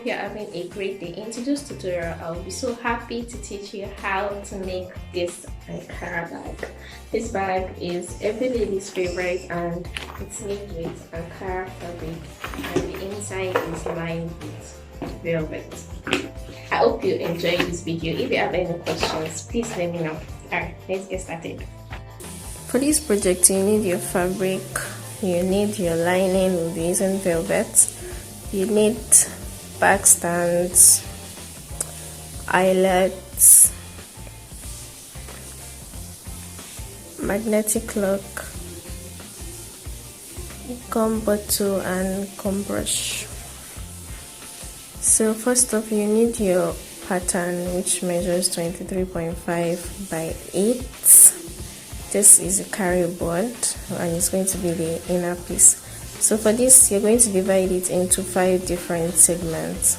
hope you're having a great day. In today's tutorial, I'll be so happy to teach you how to make this Ankara bag. This bag is every lady's favorite and it's made with Ankara fabric and the inside is lined with velvet. I hope you enjoyed this video. If you have any questions, please let me know. Alright, let's get started. For this project, you need your fabric, you need your lining, we'll be using velvet. You need back stands, eyelets, magnetic lock, gum bottle and gum brush. So first off, you need your pattern, which measures 23.5 by 8. This is a carry board and it's going to be the inner piece. So for this, you're going to divide it into 5 different segments.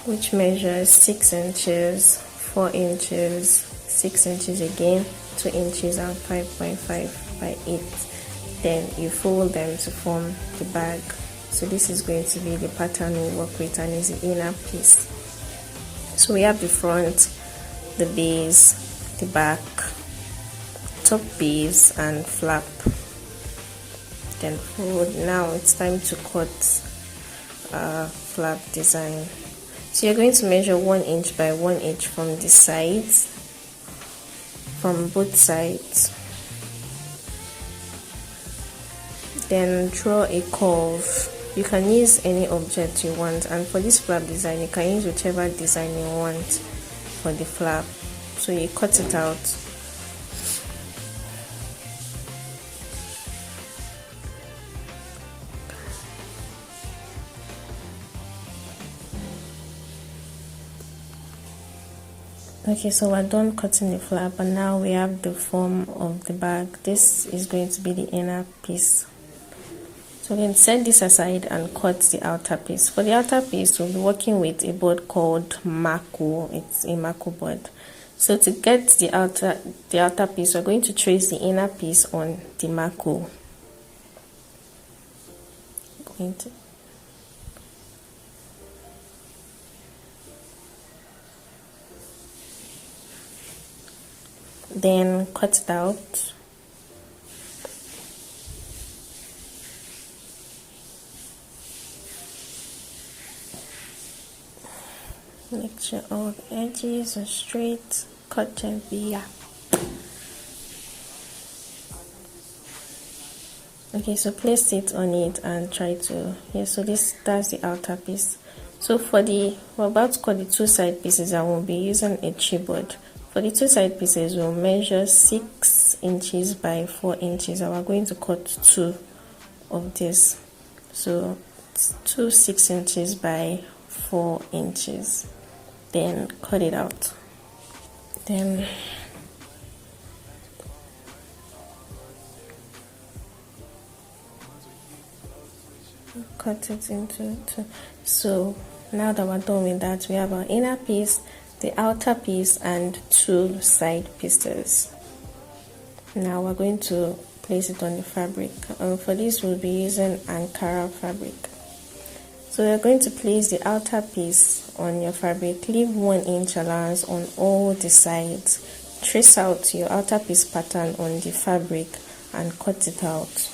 Which measures 6 inches, 4 inches, 6 inches again, 2 inches and 5.5 by 8. Then you fold them to form the bag. So this is going to be the pattern we work with and is the inner piece. So we have the front, the base, the back, top base and flap. Then fold. Now it's time to cut flap design. So you're going to measure 1 inch by 1 inch from the sides, from both sides. Then draw a curve. You can use any object you want, and for this flap design you can use whichever design you want for the flap. So you cut it out. Okay, so we're done cutting the flap and now we have the form of the bag. This is going to be the inner piece. So then set this aside and cut the outer piece. For the outer piece, we'll be working with a board called Mako. It's a Mako board. So to get the outer piece, we're going to trace the inner piece on the Mako. Then cut it out. Make sure all the edges are straight. Cut gently. Okay, so place it on it and try to, so that's the outer piece. So we're about to cut the 2 side pieces and we'll be using a chipboard. For the 2 side pieces, we'll measure 6 inches by 4 inches and we're going to cut 2 of this. So it's 2 6 inches by 4 inches. Then cut it out. Then cut it into 2. So now that we're done with that, we have our inner piece, the outer piece and 2 side pieces. Now we're going to place it on the fabric. For this we'll be using Ankara fabric. So you're going to place the outer piece on your fabric. Leave 1 inch allowance on all the sides. Trace out your outer piece pattern on the fabric and cut it out.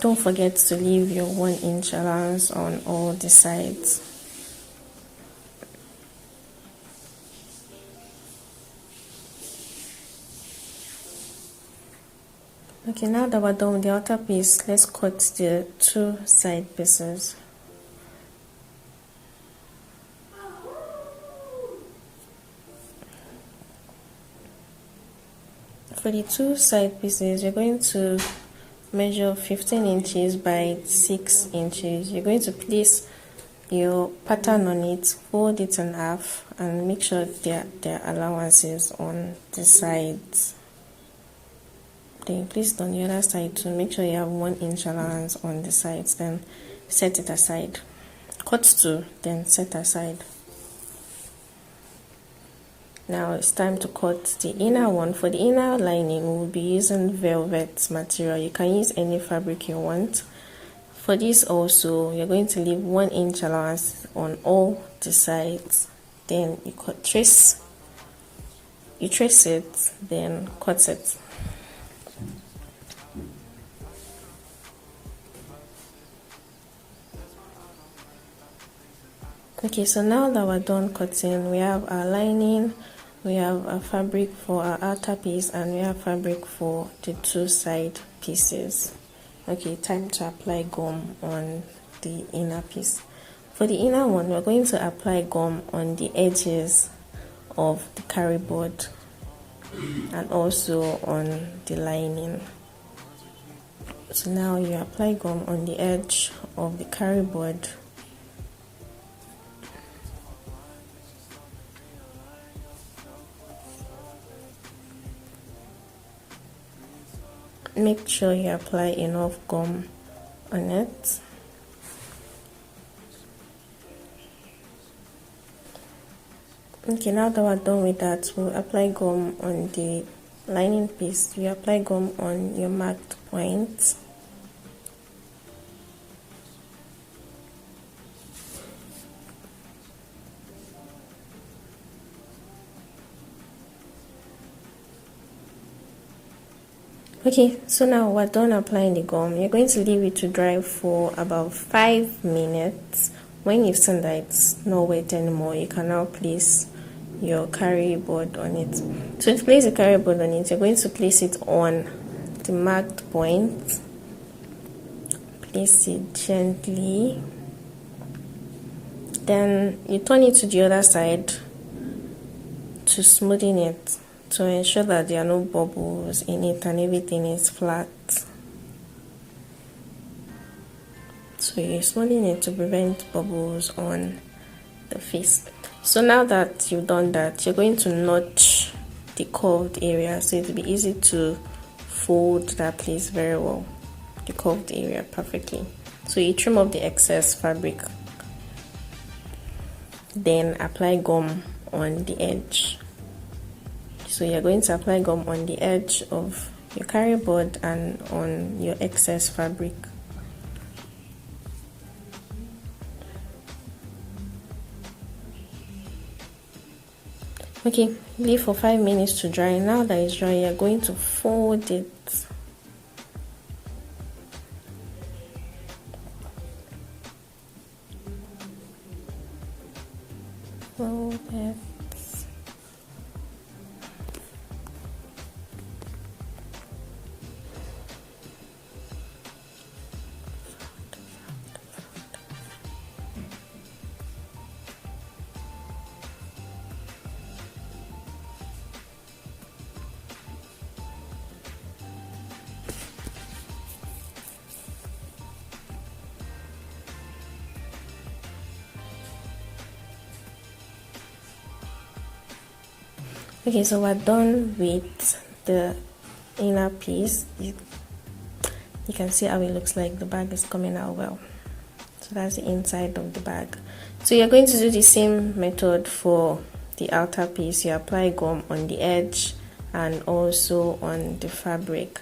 Don't forget to leave your 1 inch allowance on all the sides. Okay, now that we're done with the outer piece, let's cut the 2 side pieces. For the 2 side pieces, you're going to measure 15 inches by 6 inches. You're going to place your pattern on it, fold it in half and make sure there are allowances on the sides. Then place it on the other side to make sure you have 1 inch allowance on the sides. Then set it aside. Cut 2, then set aside. Now it's time to cut the inner one. For the inner lining, we'll be using velvet material. You can use any fabric you want. For this also, you're going to leave 1 inch allowance on all the sides. Then you trace it, then cut it. Okay, so now that we're done cutting, we have our lining, we have a fabric for our outer piece, and we have fabric for the 2 side pieces. Okay, time to apply gum on the inner piece. For the inner one, we're going to apply gum on the edges of the carry board and also on the lining. So now you apply gum on the edge of the carry board. Make sure you apply enough gum on it. Okay, now that we're done with that, we'll apply gum on the lining piece. You apply gum on your marked points. Okay, so now we're done applying the gum. You're going to leave it to dry for about 5 minutes. When you've seen that it's not wet anymore, you can now place your carry board on it. So to place the carry board on it, you're going to place it on the marked point. Place it gently. Then you turn it to the other side to smoothen it, to ensure that there are no bubbles in it and everything is flat. So you're smoothing it to prevent bubbles on the face. So now that you've done that, you're going to notch the curved area so it will be easy to fold that place very well, the curved area perfectly. So you trim up the excess fabric, then apply gum on the edge. So you're going to apply gum on the edge of your carry board and on your excess fabric. Okay, leave for 5 minutes to dry. Now that it's dry, you're going to fold it. Fold it. Okay, so we're done with the inner piece. You can see how it looks like. The bag is coming out well. So that's the inside of the bag. So you're going to do the same method for the outer piece. You apply gum on the edge and also on the fabric.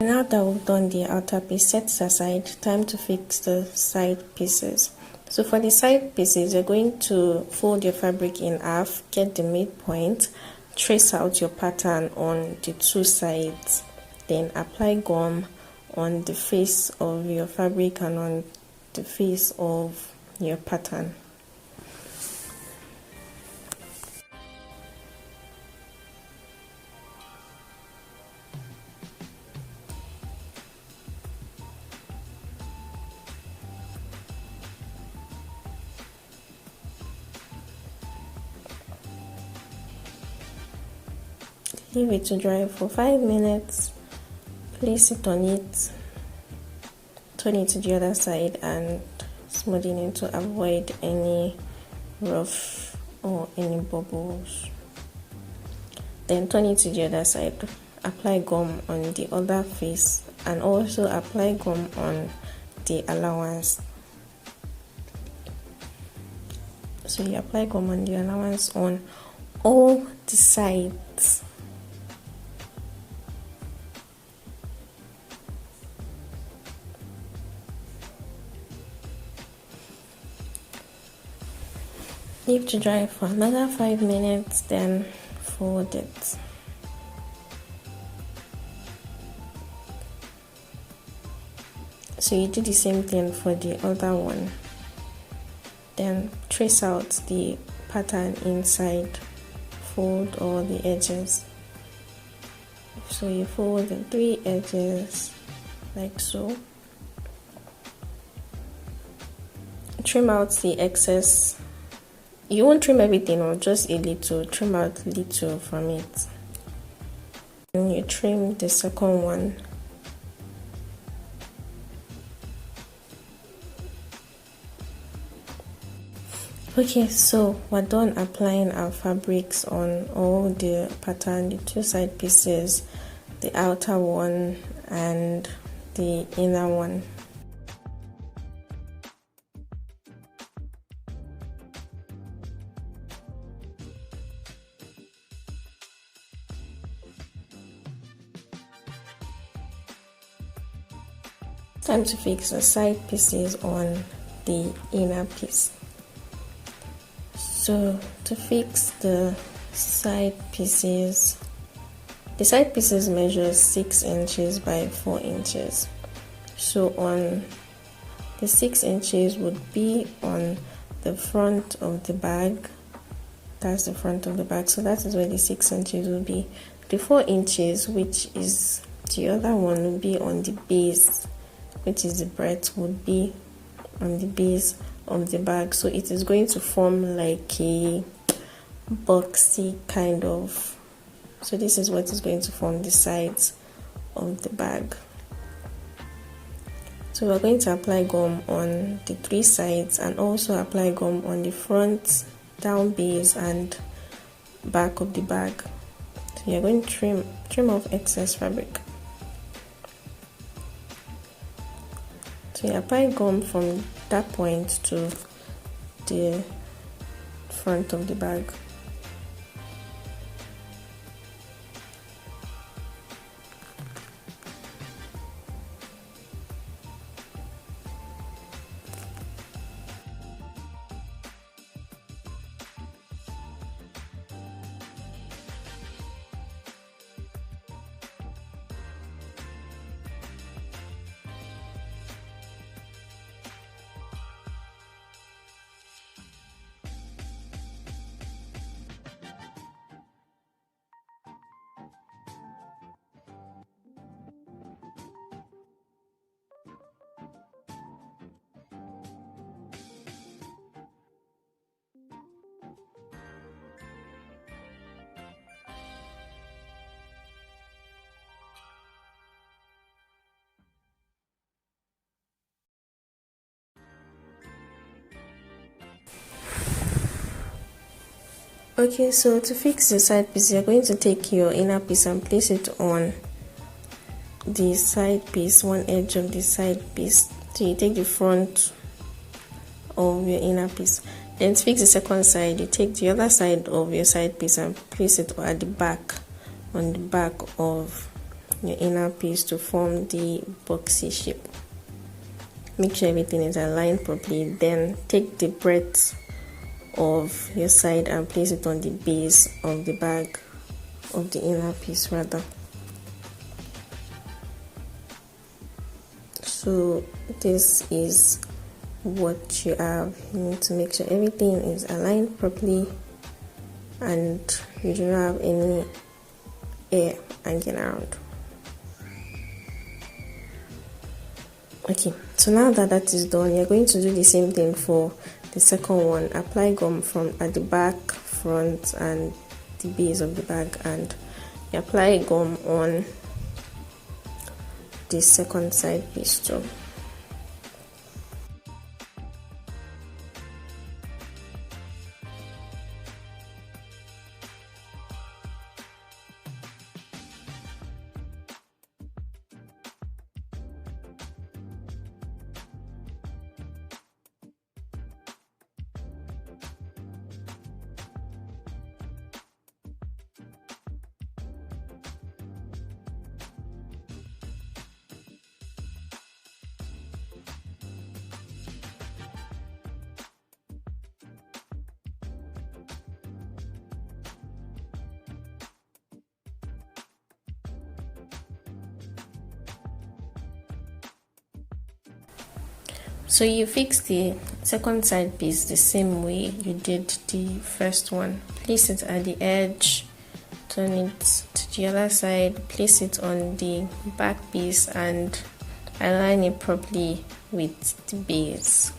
Now that we've done the outer piece, set it aside. Time to fix the side pieces. So for the side pieces, you're going to fold your fabric in half, get the midpoint, trace out your pattern on the two sides, then apply gum on the face of your fabric and on the face of your pattern. Leave it to dry for 5 minutes. Place it on it, turn it to the other side and smoothing it to avoid any rough or any bubbles. Then turn it to the other side, apply gum on the other face and also apply gum on the allowance. So you apply gum on the allowance on all the sides. Leave to dry for another 5 minutes, then fold it. So you do the same thing for the other one. Then trace out the pattern inside, fold all the edges. So you fold the 3 edges like so. Trim out the excess. You won't trim everything or just a little, trim out little from it. And you trim the second one. Okay, so we're done applying our fabrics on all the pattern, the two side pieces, the outer one and the inner one. Time to fix the side pieces on the inner piece. So to fix the side pieces measure 6 inches by 4 inches. So on the 6 inches would be on the front of the bag. That's the front of the bag. So that is where the 6 inches will be. The 4 inches, which is the other one, will be on the base, which is the breadth, would be on the base of the bag. So it is going to form like a boxy kind of. So this is what is going to form the sides of the bag. So we're going to apply gum on the 3 sides and also apply gum on the front, down base and back of the bag. So you're going to trim off excess fabric. So you apply gum from that point to the front of the bag. Okay, so to fix the side piece, you're going to take your inner piece and place it on the side piece, one edge of the side piece. So you take the front of your inner piece. Then to fix the second side, you take the other side of your side piece and place it at the back, on the back of your inner piece to form the boxy shape. Make sure everything is aligned properly. Then take the breadth of your side and place it on the base of the bag, of the inner piece rather. So this is what you have. You need to make sure everything is aligned properly and you do not have any air hanging around. Okay, so now that is done, you're going to do the same thing for the second one. Apply gum from at the back, front and the base of the bag, and you apply gum on the second side piece too. So you fix the second side piece the same way you did the first one. Place it at the edge, turn it to the other side, place it on the back piece and align it properly with the base.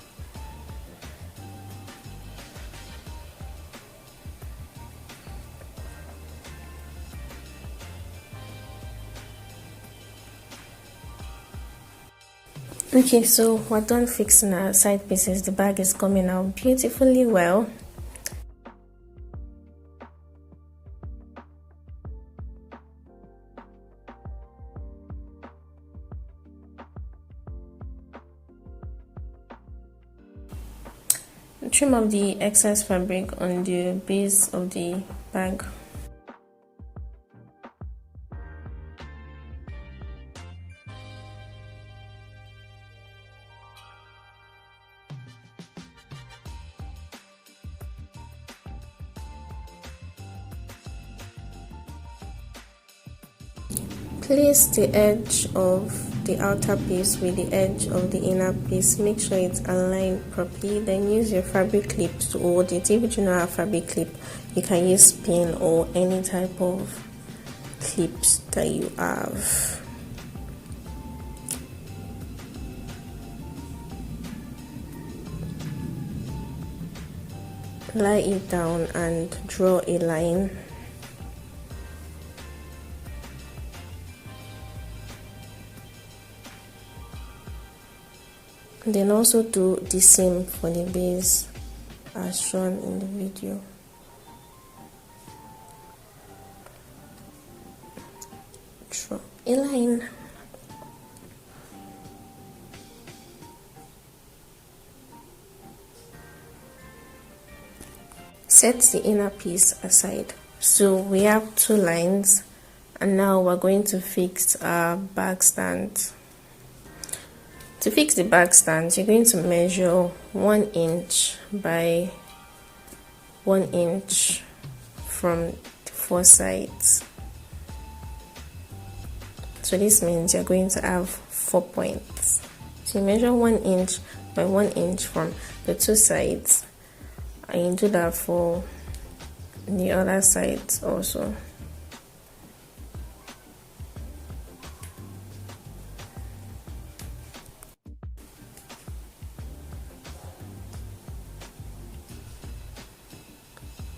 Okay, so we're done fixing our side pieces. The bag is coming out beautifully well. Trim off the excess fabric on the base of the bag. Place the edge of the outer piece with the edge of the inner piece. Make sure it's aligned properly. Then use your fabric clip to hold it. If you do not have fabric clip, you can use pin or any type of clips that you have. Lie it down and draw a line. Then also do the same for the base as shown in the video. Draw a line. Set the inner piece aside. So we have two lines and now we're going to fix our bag stand. To fix the bag stand, you're going to measure 1 inch by 1 inch from the 4 sides. So this means you're going to have 4 points. So you measure 1 inch by 1 inch from the 2 sides, and you do that for the other sides also.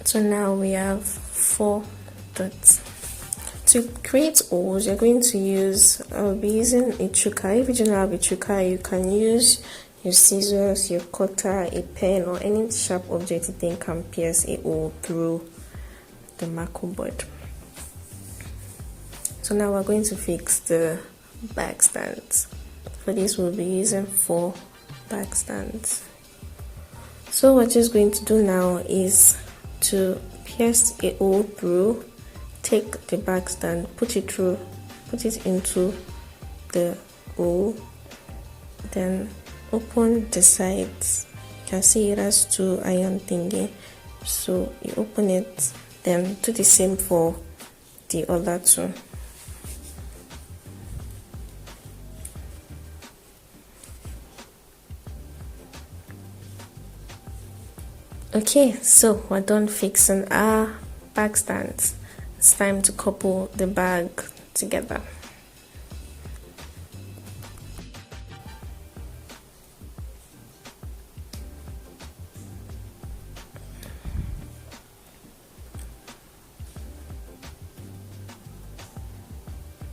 So now we have 4 dots. To create holes, you're going to use, I'll be using a chuka. If you do not have a chuka, you can use your scissors, your cutter, a pen, or any sharp object you think can pierce a hole through the marker board. So now we're going to fix the bag stands. For this, we'll be using 4 bag stands. So what we're just going to do now is to pierce a hole through, take the bag stand, put it put it into the hole, then open the sides. You can see it has two iron thingy, so you open it, then do the same for the other two. Okay, so we're done fixing our bag stands. It's time to couple the bag together.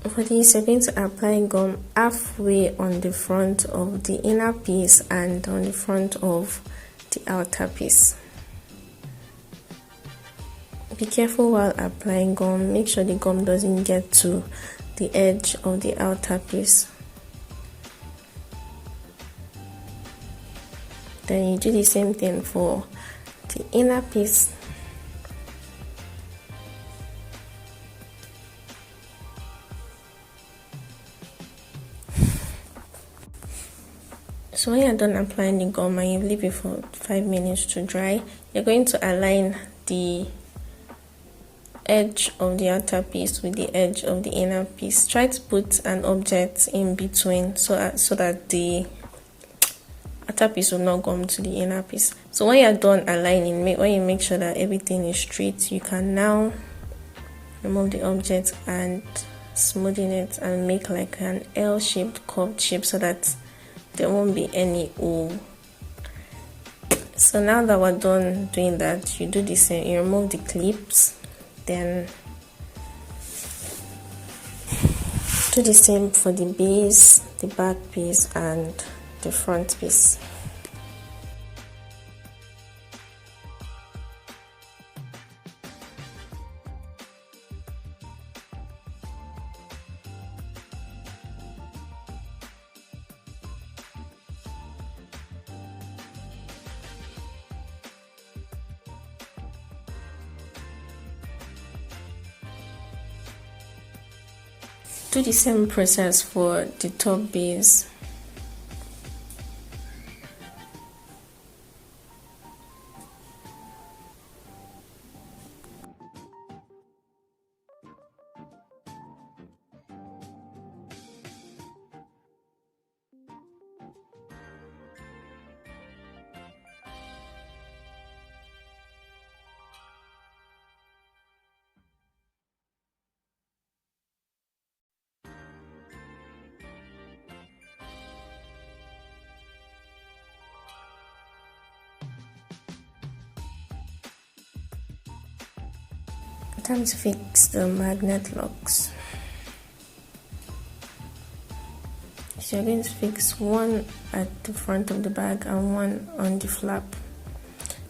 For this, you're going to apply gum halfway on the front of the inner piece and on the front of the outer piece. Be careful while applying gum. Make sure the gum doesn't get to the edge of the outer piece. Then you do the same thing for the inner piece. So when you're done applying the gum and you leave it for 5 minutes to dry, you're going to align the edge of the outer piece with the edge of the inner piece. Try to put an object in between so that the outer piece will not gum to the inner piece. So when you're done aligning, when you make sure that everything is straight, you can now remove the object and smoothen it and make like an L-shaped curved shape so that there won't be any hole. So now that we're done doing that, you do the same. You remove the clips, then do the same for the base, the back piece, and the front piece. Do the same process for the top base. Time to fix the magnet locks. So you're going to fix one at the front of the bag and one on the flap.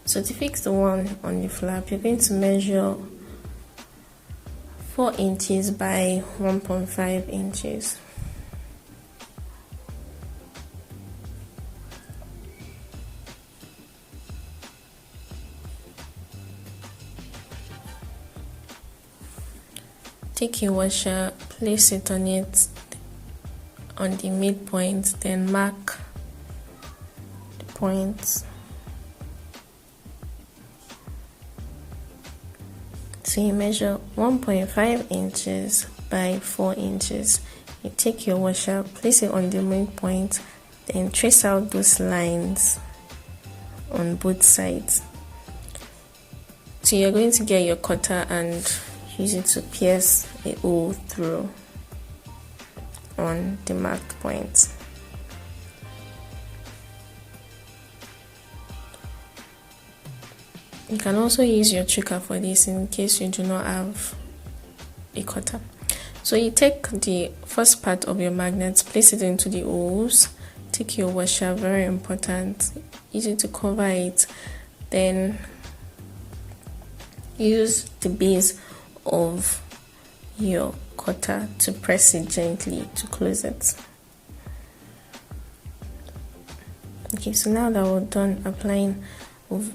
So to fix the one on the flap, you're going to measure 4 inches by 1.5 inches. Take your washer, place it on the midpoint, then mark the points. So you measure 1.5 inches by 4 inches. You take your washer, place it on the midpoint, then trace out those lines on both sides. So you're going to get your cutter and use it to pierce a hole through on the marked point. You can also use your trigger for this in case you do not have a cutter. So you take the first part of your magnet, place it into the holes, take your washer, very important, use it to cover it, then use the base of your cutter to press it gently to close it. Okay, so now that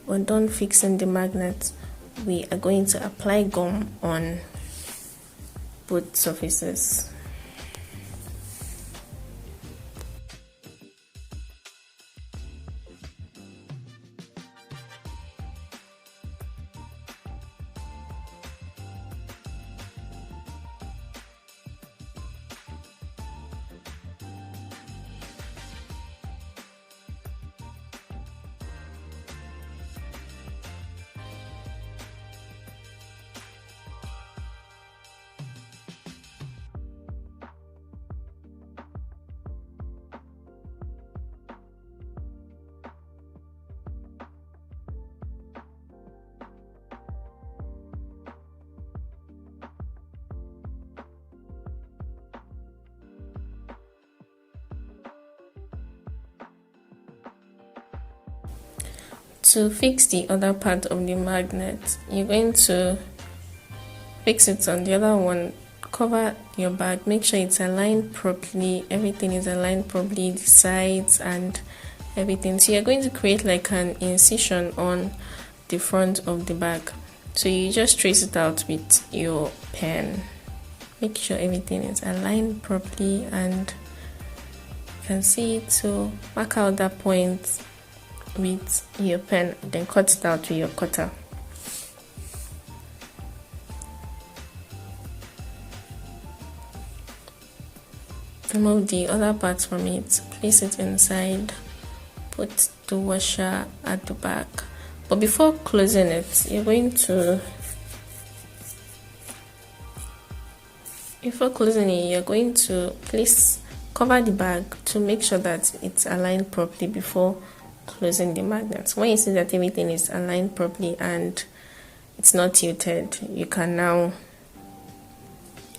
we're done fixing the magnet, we are going to apply gum on both surfaces. To fix the other part of the magnet, you're going to fix it on the other one. Cover your bag, make sure it's aligned properly, everything is aligned properly, the sides and everything. So you're going to create like an incision on the front of the bag. So you just trace it out with your pen. Make sure everything is aligned properly and you can see it. So mark out that point with your pen, then cut it out with your cutter. Remove the other parts from it, place it inside, put the washer at the back. But before closing it, you're going to cover the bag to make sure that it's aligned properly before closing the magnets. When you see that everything is aligned properly and it's not tilted, you can now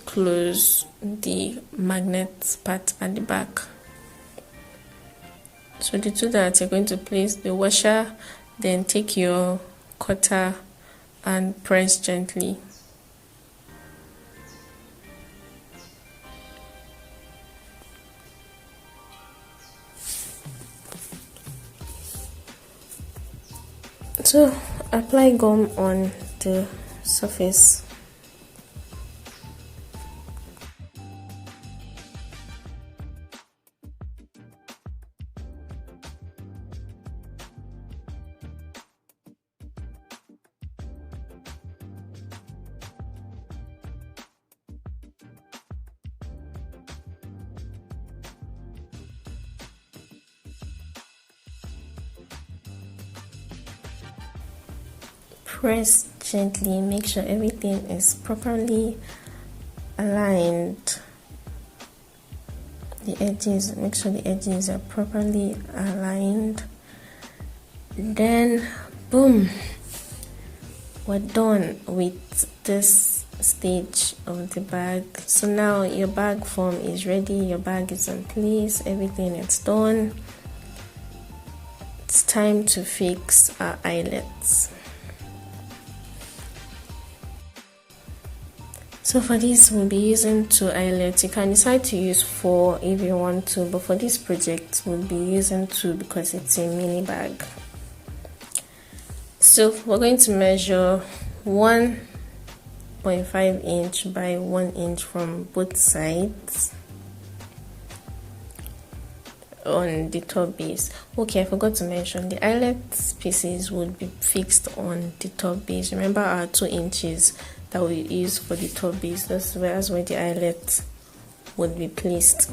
close the magnet part at the back. So to do that, you're going to place the washer, then take your cutter and press gently. So apply gum on the surface. Press gently, make sure everything is properly aligned. The edges, make sure the edges are properly aligned. Then boom, we're done with this stage of the bag. So now your bag form is ready, your bag is in place, everything is done. It's time to fix our eyelets. So for this, we'll be using 2 eyelets. You can decide to use 4 if you want to, but for this project, we'll be using 2 because it's a mini bag. So we're going to measure 1.5 inch by 1 inch from both sides on the top base. Okay, I forgot to mention the eyelet pieces would be fixed on the top base. Remember our 2 inches that we use for the top base, that's where the eyelet would be placed.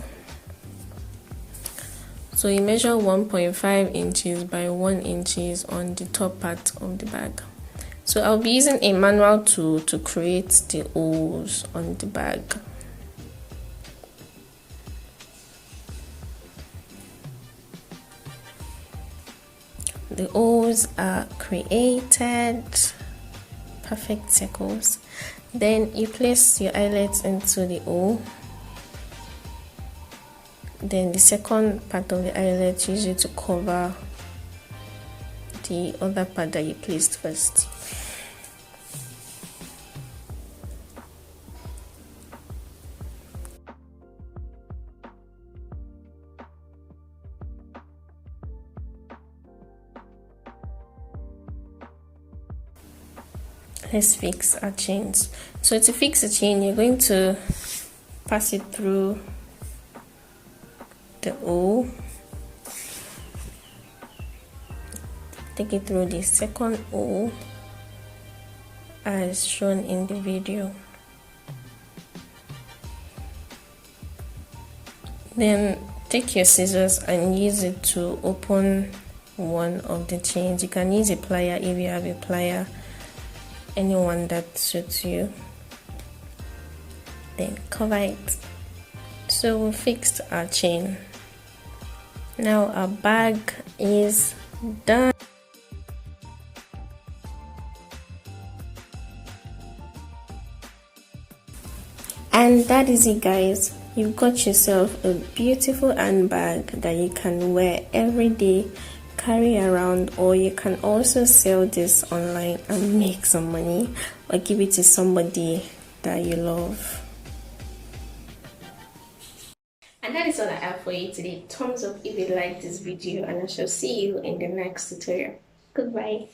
So you measure 1.5 inches by 1 inches on the top part of the bag. So I'll be using a manual tool to create the holes on the bag. The holes are created, perfect circles. Then you place your eyelets into the hole. Then the second part of the eyelet, use it to cover the other part that you placed first. Let's fix our chains. So to fix a chain, you're going to pass it through the hole, take it through the second hole as shown in the video. Then take your scissors and use it to open one of the chains. You can use a plier if you have a plier, anyone that suits you. Then cover it. So we fixed our chain. Now our bag is done. And that is it, guys. You've got yourself a beautiful handbag that you can wear every day carry around, or you can also sell this online and make some money, or give it to somebody that you love. And that is all I have for you today. Thumbs up if you like this video, and I shall see you in the next tutorial. Goodbye.